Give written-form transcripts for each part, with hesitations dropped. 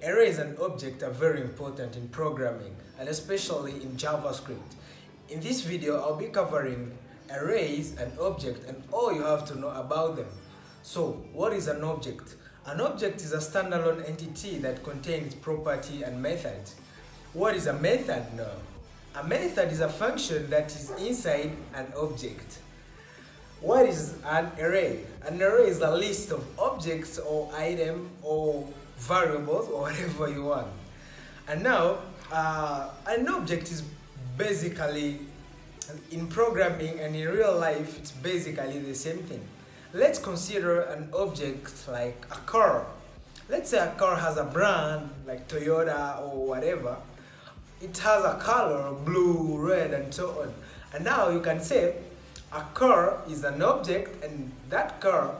Arrays and objects are very important in programming, and especially in JavaScript. In this video, I'll be covering arrays and objects and all you have to know about them. So, what is an object? An object is a standalone entity that contains property and method. What is a method now? A method is a function that is inside an object. What is an array? An array is a list of objects or items or variables or whatever you want. And now, an object is basically, in programming and in real life, it's basically the same thing. Let's consider an object like a car. Let's say a car has a brand like Toyota or whatever. It has a color, blue, red, and so on. And now you can say a car is an object, and that car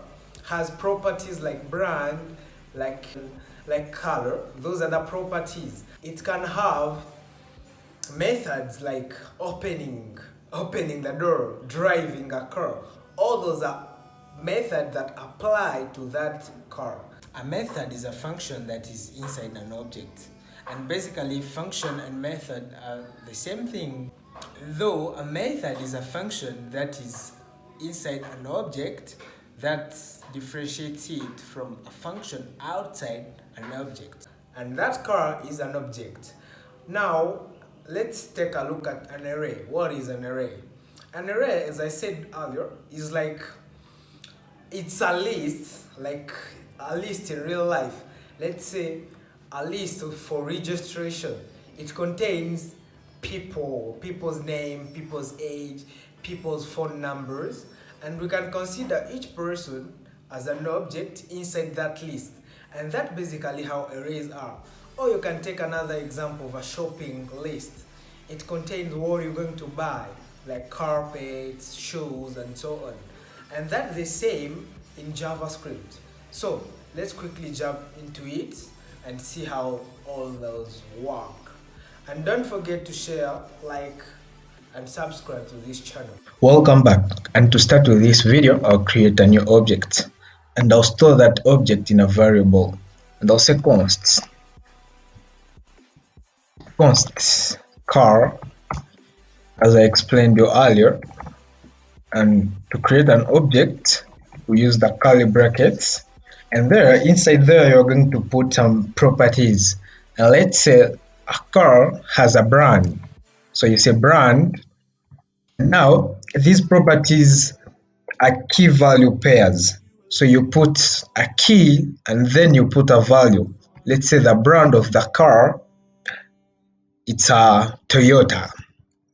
has properties like brand, like color. Those are the properties. It can have methods like opening the door, driving a car. All those are methods that apply to that car. A method is a function that is inside an object. And basically, function and method are the same thing, though a method is a function that is inside an object that differentiates it from a function outside an object. And that car is an object. Now, let's take a look at an array. What is an array? An array, as I said earlier, is like, it's a list, like a list in real life. Let's say a list for registration. It contains people's name, people's age, people's phone numbers, and we can consider each person as an object inside that list. And that's basically how arrays are. Or you can take another example of a shopping list. It contains what you're going to buy, like carpets, shoes, and so on. And that's the same in JavaScript. So let's quickly jump into it and see how all those work. And don't forget to share, like, and subscribe to this channel. Welcome back, and to start with this video, I'll create a new object and I'll store that object in a variable, and I'll say consts car, as I explained you earlier. And to create an object, we use the curly brackets, and there, inside there, you're going to put some properties. And let's say a car has a brand, so you say brand. Now these properties are key value pairs, so you put a key and then you put a value. Let's say the brand of the car, it's a Toyota,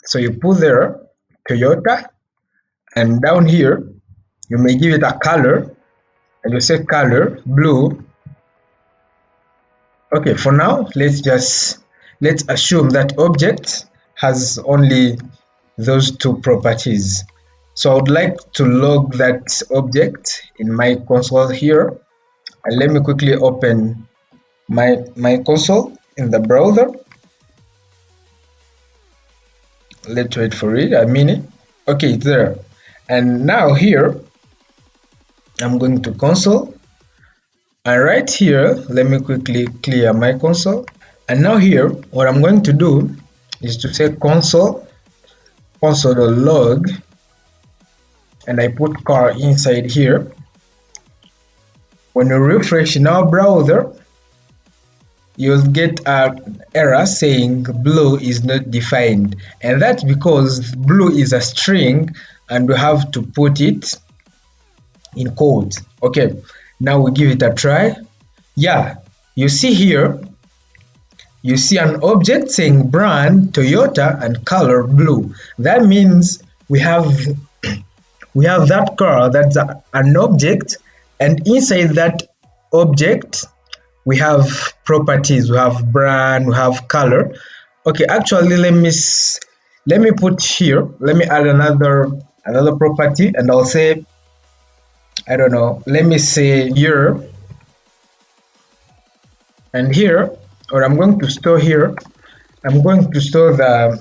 so you put there Toyota, and down here you may give it a color, and you say color blue. Okay, for now let's assume that object has only those two properties. So I would like to log that object in my console here, and let me quickly open my console in the browser. Let's wait for it a minute. Okay, it's there. And now here I'm going to console, and right here let me quickly clear my console. And now here what I'm going to do is to say console.log, and I put car inside here. When you refresh in our browser, you'll get an error saying blue is not defined, and that's because blue is a string and we have to put it in quotes. Okay, now we give it a try. Yeah, you see here, you see an object saying brand Toyota and color blue. That means we have that car, that's an object, and inside that object we have properties, we have brand, we have color. Okay, actually let me put here, let me add another property, and I'll say, I don't know, let me say year, and here, or I'm going to store here, I'm going to store the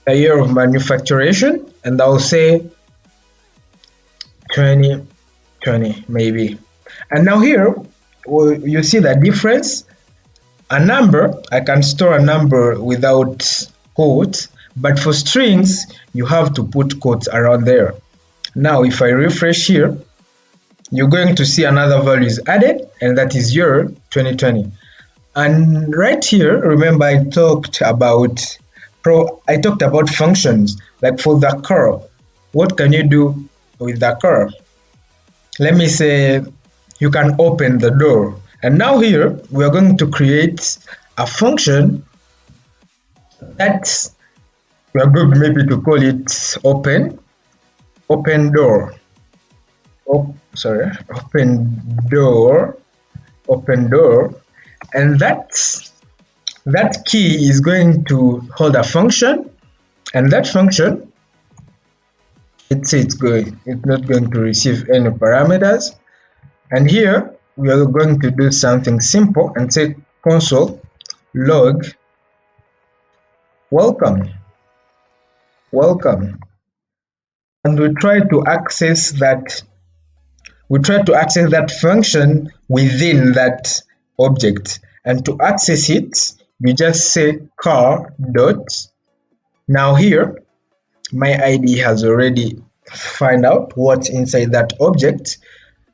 the year of manufacturation, and I'll say 2020 maybe. And now here you see the difference. A number, I can store a number without quotes, but for strings, you have to put quotes around there. Now, if I refresh here, you're going to see another value is added, and that is year 2020. And right here, remember I talked about functions. Like for the car, what can you do with the car? Let me say you can open the door. And now here we are going to create a function that we are going maybe to call it open door. Open door, and that key is going to hold a function, and that function, it's not going to receive any parameters. And here we are going to do something simple and say console log welcome, and we try to access that function within that object. And to access it, we just say car dot. Now here my ID has already find out what's inside that object,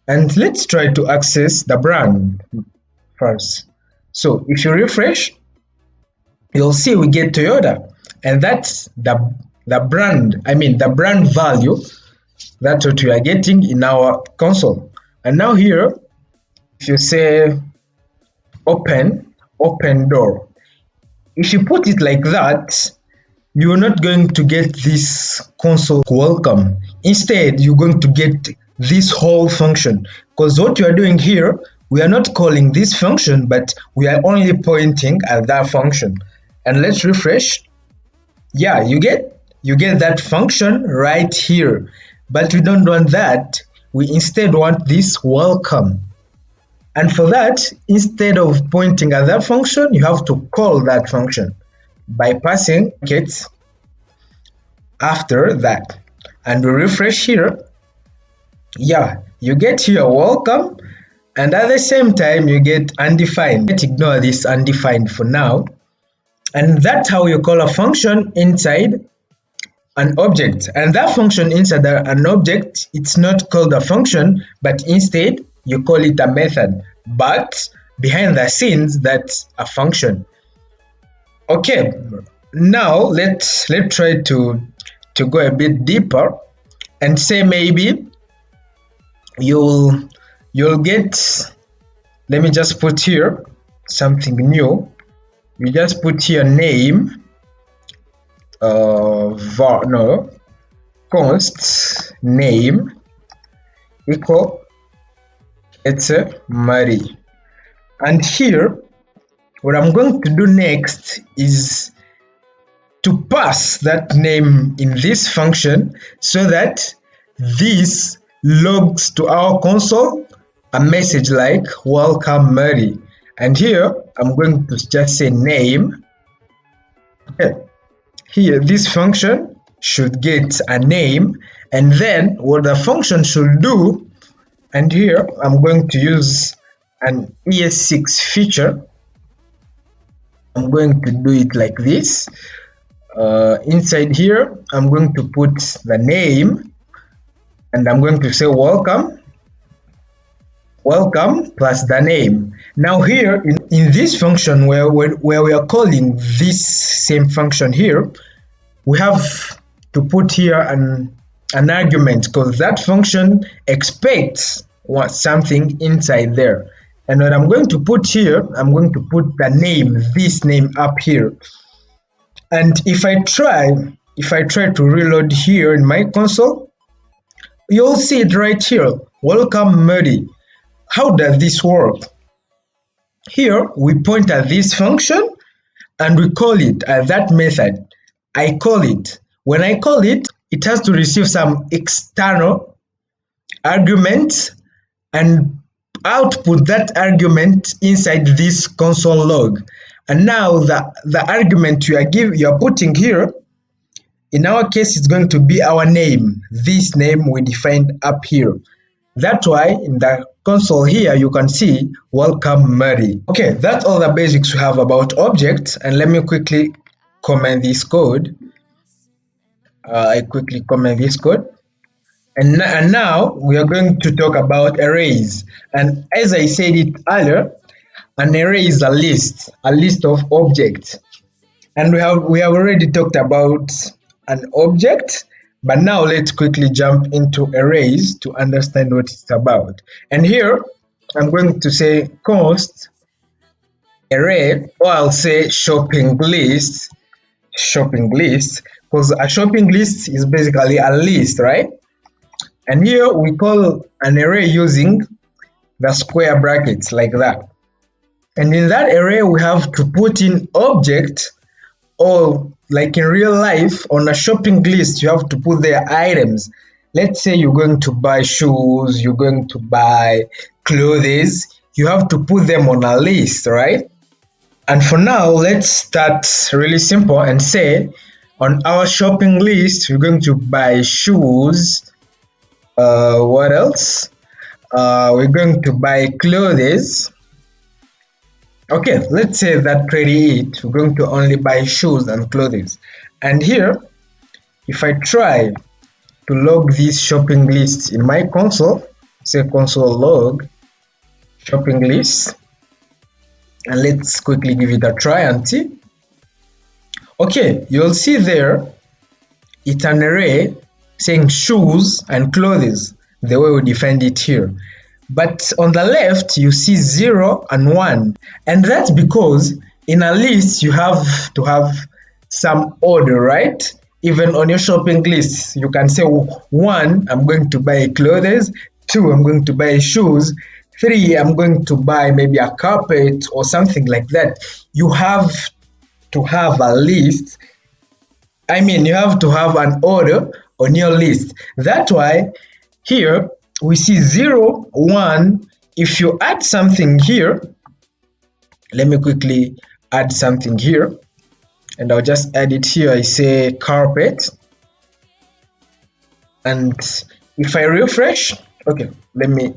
and let's try to access the brand first. So if you refresh, you'll see we get Toyota, and that's the brand, the brand value. That's what we are getting in our console. And now here, if you say open door, if you put it like that, you're not going to get this console welcome. Instead, you're going to get this whole function, because what you are doing here, we are not calling this function, but we are only pointing at that function. And let's refresh. Yeah, you get that function right here, but we don't want that. We instead want this welcome. And for that, instead of pointing at that function, you have to call that function by passing it after that. And we refresh here. Yeah, you get here welcome, and at the same time you get undefined. Let's ignore this undefined for now. And that's how you call a function inside an object. And that function inside an object, it's not called a function, but instead you call it a method. But behind the scenes, that's a function. Okay, now let's try to go a bit deeper and say maybe you'll get, let me just put here something new. You just put here name const name equal, it's a Mary. And here what I'm going to do next is to pass that name in this function, so that this logs to our console a message like welcome Mary. And here I'm going to just say name. Okay. Here this function should get a name, and then what the function should do, and here I'm going to use an ES6 feature. I'm going to do it like this. Inside here I'm going to put the name, and I'm going to say welcome plus the name. Now here in this function where we are calling this same function here, we have to put here an argument, because that function expects something inside there. And what I'm going to put here, I'm going to put the name, this name up here. And if I try to reload here in my console, you'll see it right here, welcome Mary. How does this work? Here we point at this function and we call it at that method. I call it. When I call it, it has to receive some external argument and output that argument inside this console log. And now the argument you are putting here, in our case, it's going to be our name, this name we defined up here. That's why in the console here, you can see welcome Mary. Okay, that's all the basics we have about objects, and let me quickly comment this code. I quickly comment this code. And now we are going to talk about arrays. And as I said it earlier, an array is a list of objects. And we have already talked about an object, but now let's quickly jump into arrays to understand what it's about. And here I'm going to say const array, or I'll say shopping list, because a shopping list is basically a list, right? And here we call an array using the square brackets like that. And in that array, we have to put in object, or like in real life, on a shopping list, you have to put their items. Let's say you're going to buy shoes, you're going to buy clothes, you have to put them on a list, right? And for now, let's start really simple and say on our shopping list, we're going to buy shoes. What else? We're going to buy clothes. Okay, let's say that really it. We're going to only buy shoes and clothes. And here, if I try to log this shopping list in my console, say console log shopping list, and let's quickly give it a try and see. Okay, you'll see there, it's an array saying shoes and clothes, the way we defined it here. But on the left, you see 0 and 1. And that's because in a list, you have to have some order, right? Even on your shopping list, you can say 1, I'm going to buy clothes, 2, I'm going to buy shoes, 3, I'm going to buy maybe a carpet or something like that. You have to have a list. I mean, you have to have an order on your list. That's why here we see 0, 1. If you add something here, let me quickly add something here, and I'll just add it here. I say carpet, and if I refresh, okay, let me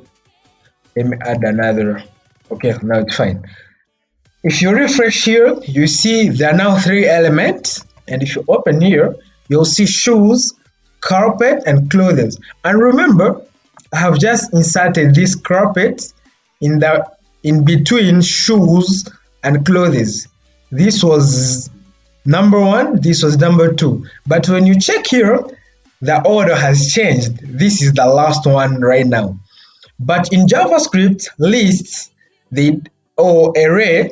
add another. Okay, now it's fine. If you refresh here, you see there are now 3 elements, and if you open here, you'll see shoes, carpet, and clothes. And remember, I have just inserted this carpet in between shoes and clothes. This was number 1, this was number 2. But when you check here, the order has changed. This is the last one right now. But in JavaScript, lists or array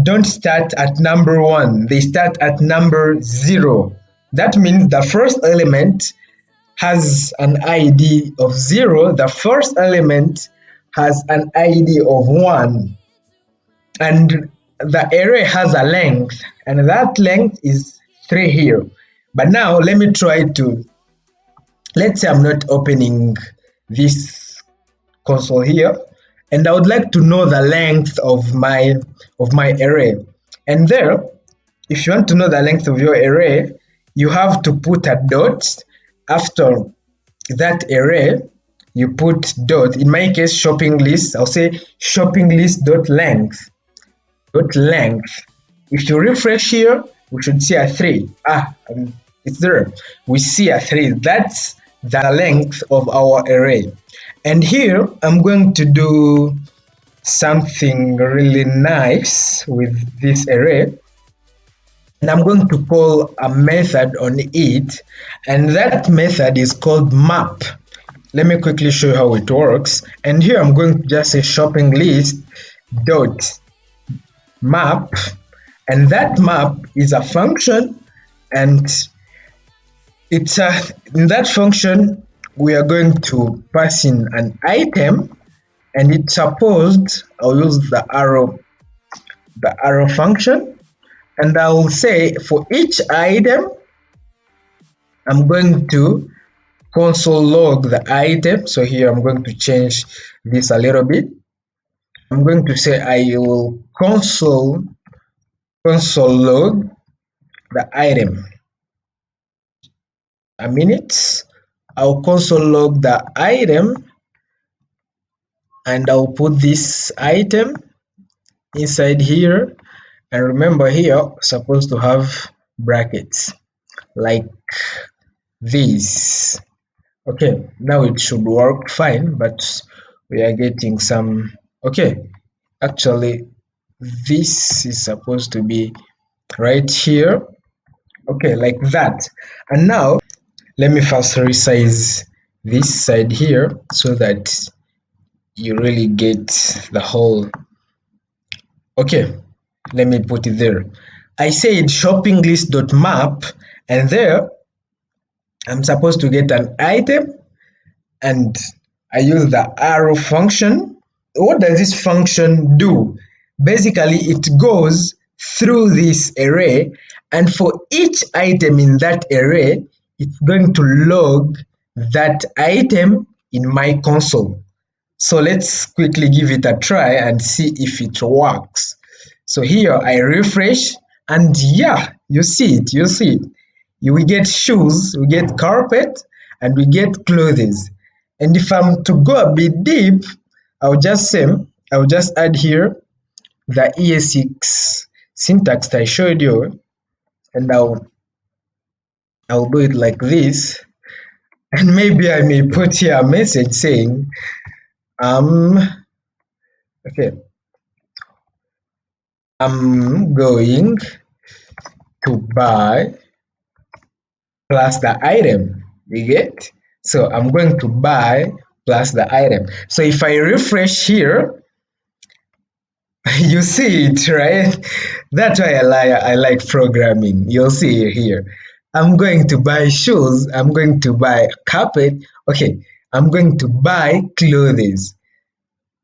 don't start at number 1, they start at number 0. That means the first element has an ID of 0, the first element has an ID of 1, and the array has a length, and that length is 3 here. But now let me try to, let's say I'm not opening this console here, and I would like to know the length of my array. And there, if you want to know the length of your array, you have to put a dot after that array. You put dot. In my case, shopping list. I'll say shopping list dot length. If you refresh here, we should see a 3. It's there. We see a 3. That's the length of our array. And here I'm going to do something really nice with this array, and I'm going to call a method on it, and that method is called map. Let me quickly show you how it works. And here I'm going to just say shopping list dot map, and that map is a function, and it's in that function we are going to pass in an item, and it's supposed, I'll use the arrow function, and I will say for each item I'm going to console log the item. So here I'm going to change this a little bit. I'm going to say I will console log the item. A minute. I'll console log the item, and I'll put this item inside here, and remember here supposed to have brackets like this. Okay, now it should work fine, but we are getting some. Okay, actually this is supposed to be right here. Okay, like that. And now let me first resize this side here so that you really get the whole. Okay, let me put it there. I said shopping list.map, and there I'm supposed to get an item, and I use the arrow function. What does this function do? Basically, it goes through this array, and for each item in that array, it's going to log that item in my console. So let's quickly give it a try and see if it works. So here I refresh, and yeah, you see it, you see it. We get shoes, we get carpet, and we get clothes. And if I'm to go a bit deep, I'll just add here the ES6 syntax that I showed you, and I'll do it like this. And maybe I may put here a message saying, okay, I'm going to buy plus the item. You get? So I'm going to buy plus the item. So if I refresh here, you see it, right? That's why I like programming. You'll see it here. I'm going to buy shoes. I'm going to buy carpet. Okay, I'm going to buy clothes.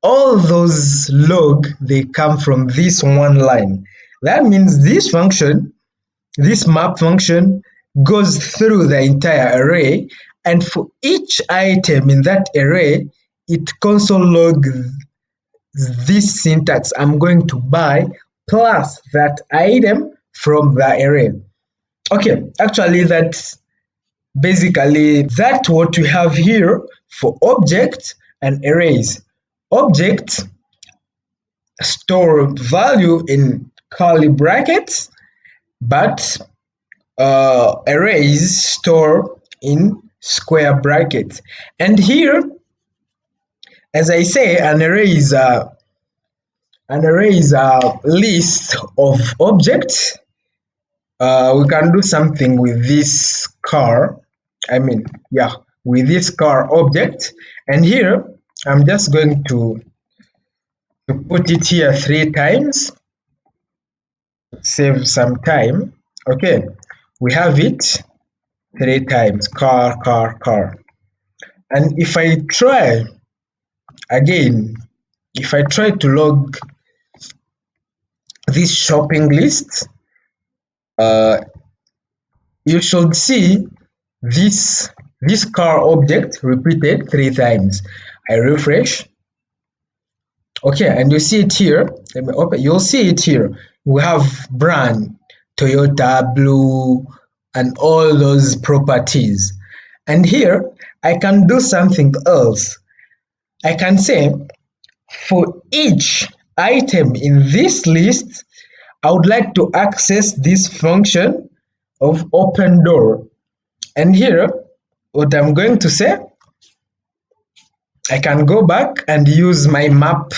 All those log, they come from this one line. That means this function, this map function, goes through the entire array, and for each item in that array, it console logs this syntax. I'm going to buy plus that item from the array. Okay, actually that's basically that what we have here for object and arrays. Object store value in curly brackets, but arrays store in square brackets. And here, as I say, an array is a list of objects. We can do something with this car. With this car object. And here, I'm just going to put it here 3 times. Save some time. Okay, we have it 3 times. Car, car, car. And if I try again, if I try to log this shopping list, you should see this car object repeated 3 times. I refresh. Okay, and you see it here. Let me open. You'll see it here. We have brand, Toyota, blue, and all those properties. And here, I can do something else. I can say, for each item in this list, I would like to access this function of open door. And here, what I'm going to say, I can go back and use my map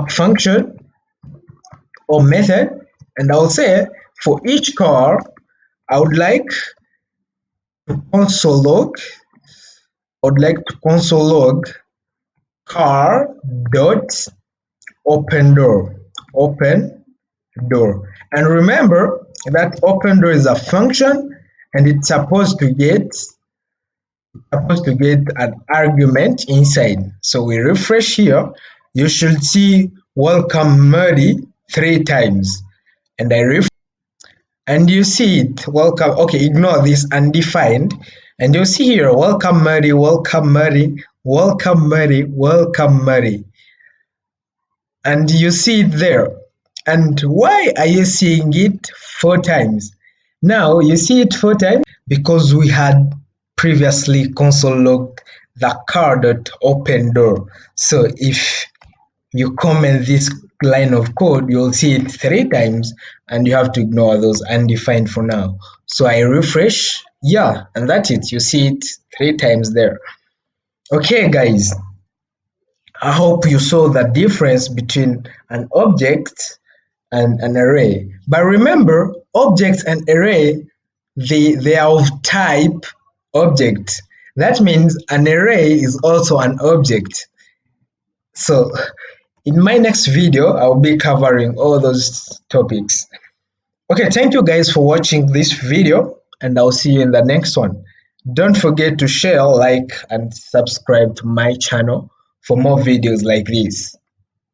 function or method, and I'll say for each car, I would like to console log car dot open door. And remember that open door is a function, and it's supposed to get an argument inside. So we refresh here. You should see welcome Murdy 3 times, and I refresh, and you see it, welcome. Okay, ignore this undefined, and you see here welcome Murdy, welcome Murdy, welcome Murdy, welcome Murdy, and you see it there. And why are you seeing it 4 times? Now you see it 4 times because we had previously console logged the car dot open door. So if you comment this line of code, you'll see it 3 times and you have to ignore those undefined for now. So I refresh, yeah, and that's it. You see it 3 times there. Okay, guys, I hope you saw the difference between an object and an array. But remember, objects and array, they are of type object. That means an array is also an object. So in my next video, I'll be covering all those topics. Okay, thank you guys for watching this video, and I'll see you in the next one. Don't forget to share, like, and subscribe to my channel for more videos like this.